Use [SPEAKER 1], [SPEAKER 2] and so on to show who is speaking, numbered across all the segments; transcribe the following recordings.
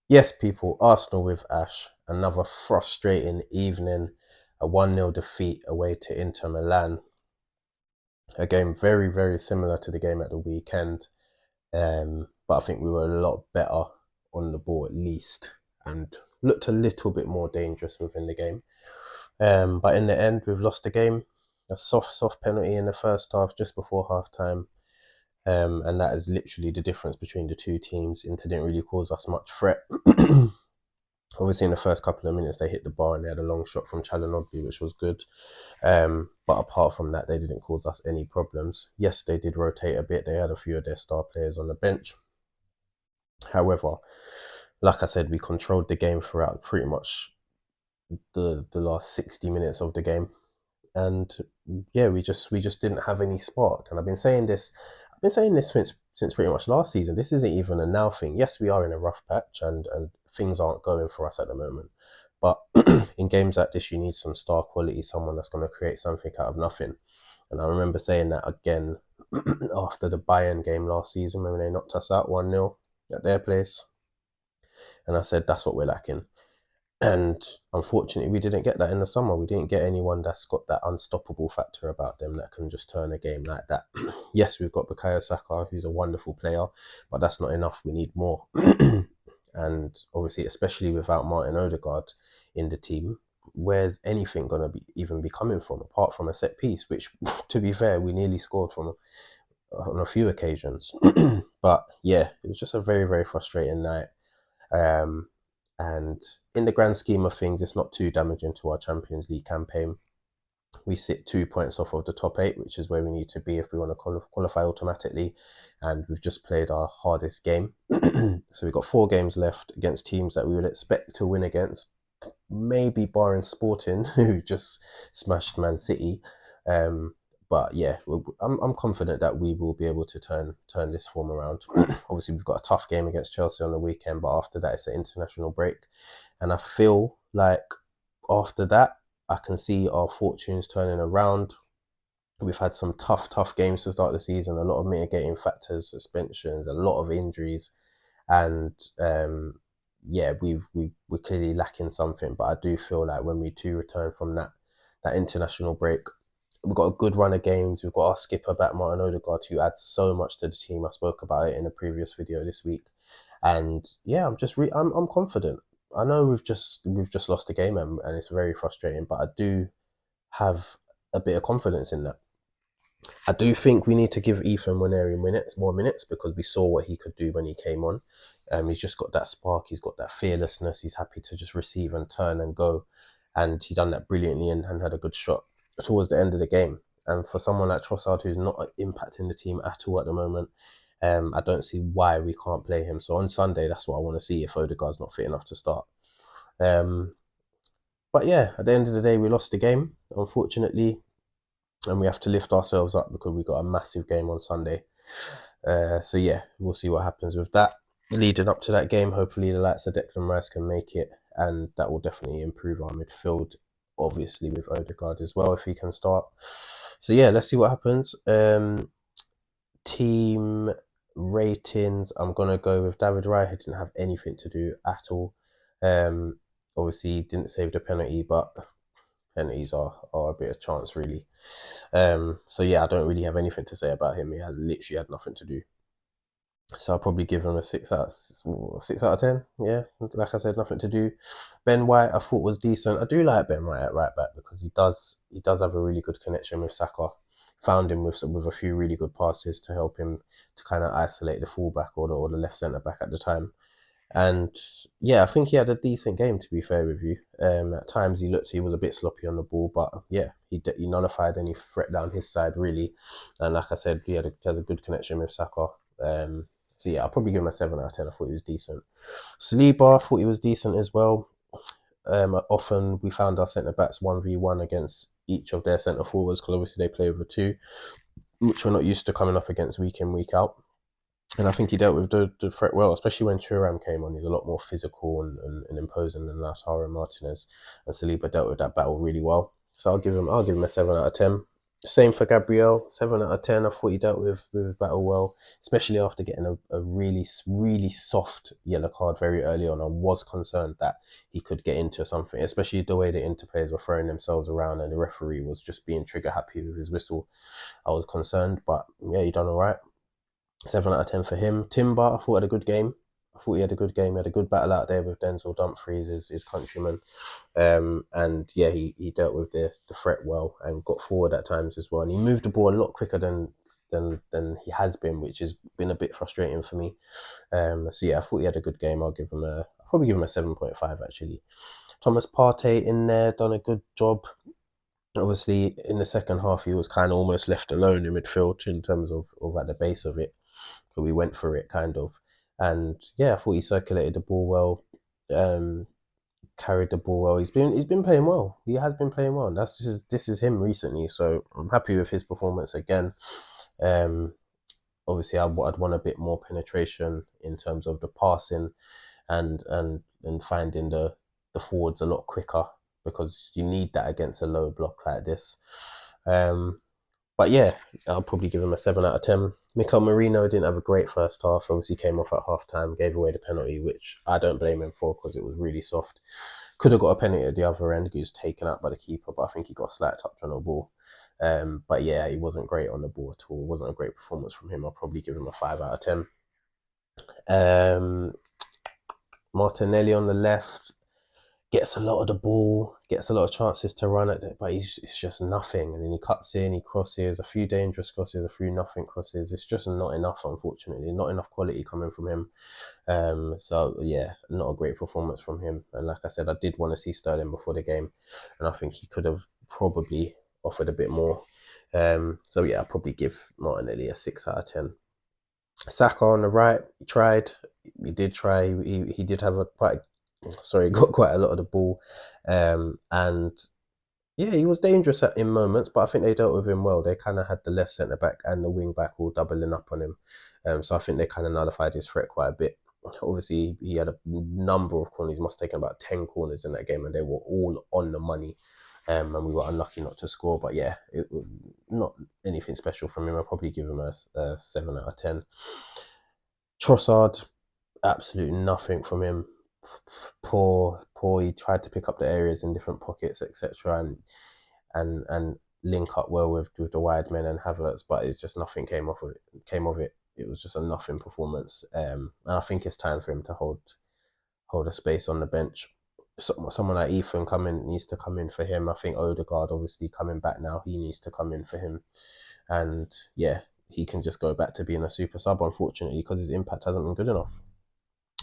[SPEAKER 1] Yes, people, Arsenal with Ash. Another frustrating evening. A 1-0 defeat away to Inter Milan. A game very, very similar to the game at the weekend. But I think we were a lot better on the ball at least and looked a little bit more dangerous within the game. But in the end, we've lost the game. A soft penalty in the first half just before half time. And that is literally the difference between the two teams. Inter didn't really cause us much threat. Obviously, in the first couple of minutes, they hit the bar and they had a long shot from Chalanoglu, which was good. But apart from that, they didn't cause us any problems. Yes, they did rotate a bit. They had a few of their star players on the bench. However, like I said, we controlled the game throughout pretty much the last 60 minutes of the game. And yeah, we just didn't have any spark. And I've been saying this since pretty much last season. This isn't even a now thing. Yes, we are in a rough patch and things aren't going for us at the moment. But in games like this, you need some star quality, someone that's going to create something out of nothing. And I remember saying that again after the Bayern game last season when they knocked us out 1-0 at their place. And I said, that's what we're lacking. And unfortunately, we didn't get that in the summer. We didn't get anyone that's got that unstoppable factor about them that can just turn a game like that. Yes, we've got Bukayo Saka, who's a wonderful player, but that's not enough. We need more. And obviously, especially without Martin Odegaard in the team, where's anything going to be even be coming from apart from a set piece, which, to be fair, we nearly scored from on a few occasions. But yeah, it was just a very, very frustrating night. Um, and in the grand scheme of things, it's not too damaging to our Champions League campaign. We sit 2 points off of the top eight, which is where we need to be if we want to qualify automatically. And we've just played our hardest game. So we've got 4 games left against teams that we would expect to win against, maybe barring Sporting, who just smashed Man City. But yeah, I'm confident that we will be able to turn this form around. Obviously, we've got a tough game against Chelsea on the weekend, but after that, it's an international break, and I feel like after that, I can see our fortunes turning around. We've had some tough games to start the season. A lot of mitigating factors, suspensions, a lot of injuries, and yeah, we're clearly lacking something. But I do feel like when we do return from that international break, we've got a good run of games. We've got our skipper back, Martin Odegaard, who adds so much to the team. I spoke about it in a previous video this week, and yeah, I'm confident. I know we've just lost the game and it's very frustrating, but I do have a bit of confidence in that. I do think we need to give Ethan Waneri more minutes because we saw what he could do when he came on. He's just got that spark. He's got that fearlessness. He's happy to just receive and turn and go, and he done that brilliantly and had a good shot towards the end of the game. And for someone like Trossard, who's not impacting the team at all at the moment, I don't see why we can't play him. So on Sunday, that's what I want to see if Odegaard's not fit enough to start. Um, but yeah, at the end of the day, we lost the game, unfortunately, and we have to lift ourselves up because we got a massive game on Sunday. So yeah, we'll see what happens with that. Leading up to that game, hopefully the likes of Declan Rice can make it, and that will definitely improve our midfield. Obviously with Odegaard as well, if he can start. So yeah, let's see what happens. Team ratings, I'm gonna go with David Raya. He didn't have anything to do at all. Obviously he didn't save the penalty, but penalties are a bit of chance really. So yeah, I don't really have anything to say about him. He had literally had nothing to do. So I'll probably give him a 6 out of 10. Yeah, like I said, nothing to do. Ben White, I thought was decent. I do like Ben White at right back because he does have a really good connection with Saka. Found him with a few really good passes to help him to kind of isolate the fullback or the left centre back at the time. And yeah, I think he had a decent game, to be fair with you. At times he was a bit sloppy on the ball, but yeah, he nullified any threat down his side really. And like I said, he has a good connection with Saka. So yeah, I'll probably give him a 7 out of 10. I thought he was decent. Saliba, I thought he was decent as well. Often we found our centre backs 1v1 against each of their centre forwards because obviously they play over two, which we're not used to coming up against week in, week out. And I think he dealt with the threat well, especially when Thuram came on. He's a lot more physical and imposing than Lautaro Martinez. And Saliba dealt with that battle really well. So I'll give him a 7 out of 10. Same for Gabriel, 7 out of 10. I thought he dealt with battle well, especially after getting a really soft yellow card very early on. I was concerned that he could get into something, especially the way the Inter players were throwing themselves around and the referee was just being trigger happy with his whistle. I was concerned, but yeah, he done all right. 7 out of 10 for him. Timber, I thought had a good game. I thought he had a good game. He had a good battle out there with Denzel Dumfries, his countryman. And yeah, he dealt with the threat well and got forward at times as well. And he moved the ball a lot quicker than he has been, which has been a bit frustrating for me. So yeah, I thought he had a good game. I'll probably give him a 7.5 actually. Thomas Partey in there, done a good job. Obviously, in the second half, he was kind of almost left alone in midfield in terms of at the base of it. So we went for it kind of. And yeah, I thought he circulated the ball well. Carried the ball well. He's been playing well. He has been playing well. And this is him recently. So I'm happy with his performance again. Um, Obviously, I'd want a bit more penetration in terms of the passing and finding the forwards a lot quicker because you need that against a low block like this. But yeah, I'll probably give him a 7 out of 10. Mikel Merino didn't have a great first half. Obviously, came off at half time, gave away the penalty, which I don't blame him for because it was really soft. Could have got a penalty at the other end. He was taken out by the keeper, but I think he got a slight touch on the ball. But yeah, he wasn't great on the ball at all. It wasn't a great performance from him. I'll probably give him a 5 out of 10. Martinelli on the left gets a lot of the ball, gets a lot of chances to run at it, but it's just nothing. And then he cuts in, he crosses, a few dangerous crosses, a few nothing crosses. It's just not enough, unfortunately. Not enough quality coming from him. So yeah, not a great performance from him. And like I said, I did want to see Sterling before the game, and I think he could have probably offered a bit more. So yeah, I'll probably give Martinelli a 6 out of 10. Saka on the right, he tried. He did try. He did have got quite a lot of the ball, and yeah, he was dangerous in moments. But I think they dealt with him well. They kind of had the left centre back and the wing back all doubling up on him, so I think they kind of nullified his threat quite a bit. Obviously, he had a number of corners. He must have taken about 10 corners in that game, and they were all on the money. And we were unlucky not to score. But yeah, not anything special from him. I'll probably give him a 7 out of 10. Trossard, absolutely nothing from him. Poor. He tried to pick up the areas in different pockets, etc., and link up well with the wide men and Havertz, but it's just nothing came of it. It was just a nothing performance. And I think it's time for him to hold a space on the bench. Someone like Ethan needs to come in for him. I think Odegaard, obviously coming back now, he needs to come in for him. And yeah, he can just go back to being a super sub, unfortunately, because his impact hasn't been good enough.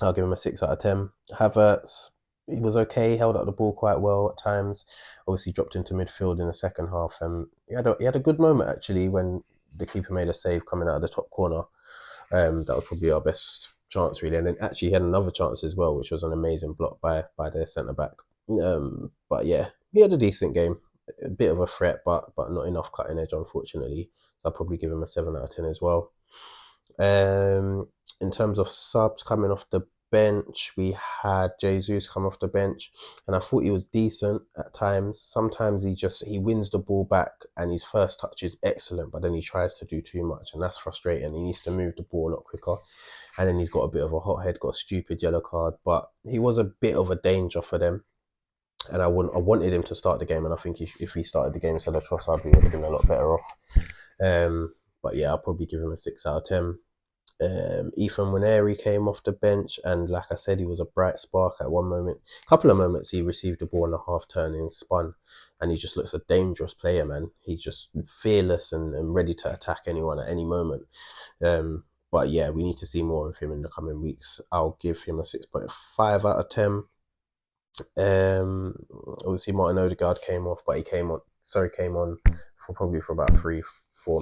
[SPEAKER 1] I'll give him a 6 out of 10. Havertz, he was okay, held up the ball quite well at times. Obviously dropped into midfield in the second half, and he had a good moment actually when the keeper made a save coming out of the top corner. That was probably our best chance really, and then actually he had another chance as well, which was an amazing block by their centre back. But yeah, he had a decent game, a bit of a threat, but not enough cutting edge, unfortunately. So I'll probably give him a 7 out of 10 as well. In terms of subs coming off the bench, we had Jesus come off the bench, and I thought he was decent at times. Sometimes he wins the ball back, and his first touch is excellent, but then he tries to do too much, and that's frustrating. He needs to move the ball a lot quicker, and then he's got a bit of a hot head, got a stupid yellow card, but he was a bit of a danger for them. And I wanted him to start the game, and I think if he started the game instead of Trossard, we would have been a lot better off. But yeah, I'll probably give him a 6 out of 10. Ethan Waneri came off the bench, and like I said, he was a bright spark at one moment. A couple of moments he received the ball on a half turn and spun, and he just looks a dangerous player, man. He's just fearless and ready to attack anyone at any moment. But yeah, we need to see more of him in the coming weeks. I'll give him a 6.5 out of 10. Obviously Martin Odegaard came off, but he came on for about 3-4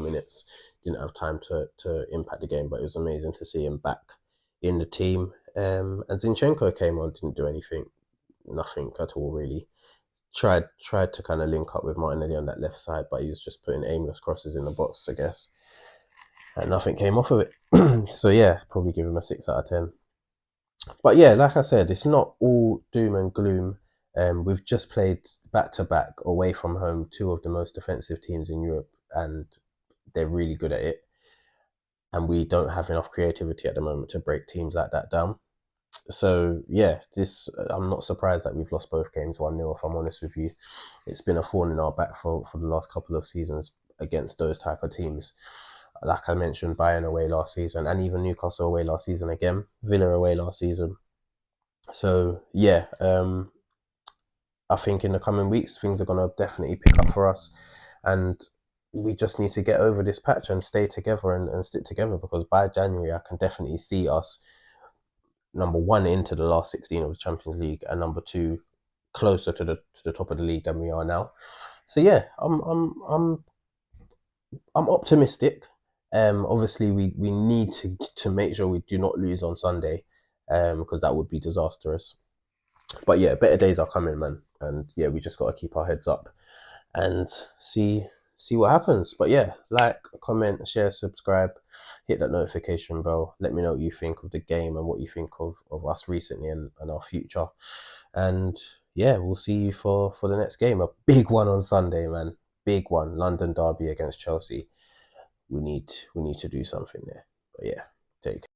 [SPEAKER 1] minutes. Didn't have time to impact the game, but it was amazing to see him back in the team. And Zinchenko came on, didn't do nothing at all really. Tried to kind of link up with Martinelli on that left side, but he was just putting aimless crosses in the box, I guess, and nothing came off of it. So yeah, probably give him a 6 out of 10. But yeah, like I said, it's not all doom and gloom. We've just played back to back away from home, two of the most defensive teams in Europe, and they're really good at it. And we don't have enough creativity at the moment to break teams like that down. So yeah, I'm not surprised that we've lost both games 1-0. If I'm honest with you, it's been a thorn in our back for the last couple of seasons against those type of teams. Like I mentioned, Bayern away last season, and even Newcastle away last season again, Villa away last season. So yeah, I think in the coming weeks things are gonna definitely pick up for us, and we just need to get over this patch and stay together and stick together, because by January I can definitely see us number one into the last 16 of the Champions League, and number two closer to the top of the league than we are now. So yeah, I'm optimistic. Obviously we need to make sure we do not lose on Sunday, because that would be disastrous. But yeah, better days are coming, man, and yeah, we just got to keep our heads up and see what happens. But yeah, like, comment, share, subscribe, hit that notification bell. Let me know what you think of the game and what you think of us recently and our future. And yeah, we'll see you for the next game. A big one on Sunday, man. Big one. London derby against Chelsea. We need to do something there. But yeah, take care.